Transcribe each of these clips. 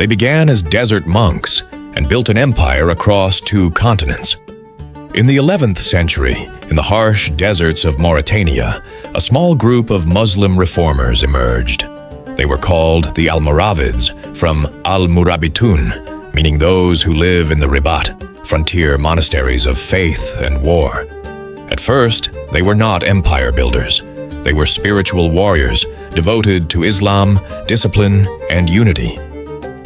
They began as desert monks and built an empire across 2 continents. In the 11th century, in the harsh deserts of Mauritania, a small group of Muslim reformers emerged. They were called the Almoravids, from Almoravitun, meaning those who live in the Ribat, frontier monasteries of faith and war. At first, they were not empire builders. They were spiritual warriors, devoted to Islam, discipline, and unity.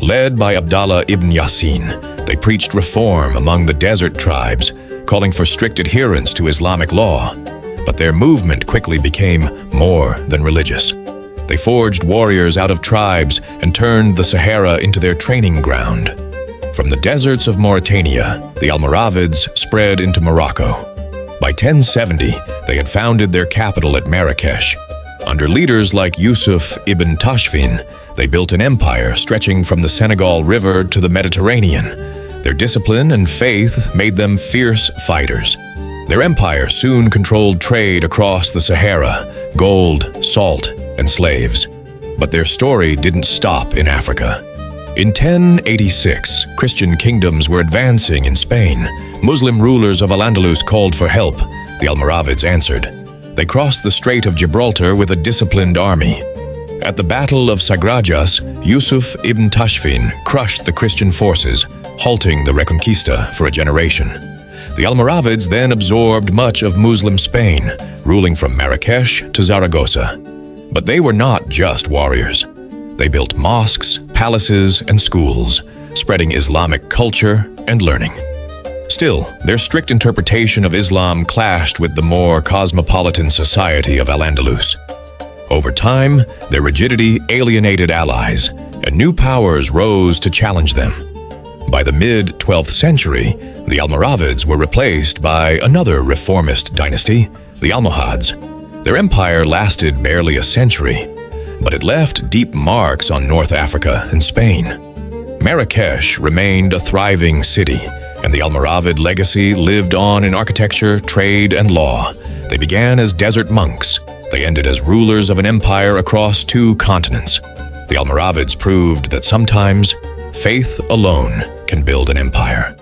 Led by Abdallah ibn Yassin, they preached reform among the desert tribes, calling for strict adherence to Islamic law. But their movement quickly became more than religious. They forged warriors out of tribes and turned the Sahara into their training ground. From the deserts of Mauritania, the Almoravids spread into Morocco. By 1070, they had founded their capital at Marrakesh. Under leaders like Yusuf ibn Tashfin, they built an empire stretching from the Senegal River to the Mediterranean. Their discipline and faith made them fierce fighters. Their empire soon controlled trade across the Sahara, gold, salt, and slaves. But their story didn't stop in Africa. In 1086, Christian kingdoms were advancing in Spain. Muslim rulers of Al-Andalus called for help. The Almoravids answered. They crossed the Strait of Gibraltar with a disciplined army. At the Battle of Sagrajas, Yusuf ibn Tashfin crushed the Christian forces, halting the Reconquista for a generation. The Almoravids then absorbed much of Muslim Spain, ruling from Marrakesh to Zaragoza. But they were not just warriors. They built mosques, palaces, and schools, spreading Islamic culture and learning. Still, their strict interpretation of Islam clashed with the more cosmopolitan society of Al-Andalus. Over time, their rigidity alienated allies, and new powers rose to challenge them. By the mid-12th century, the Almoravids were replaced by another reformist dynasty, the Almohads. Their empire lasted barely a century, but it left deep marks on North Africa and Spain. Marrakesh remained a thriving city, and the Almoravid legacy lived on in architecture, trade, and law. They began as desert monks. They ended as rulers of an empire across 2 continents. The Almoravids proved that sometimes faith alone can build an empire.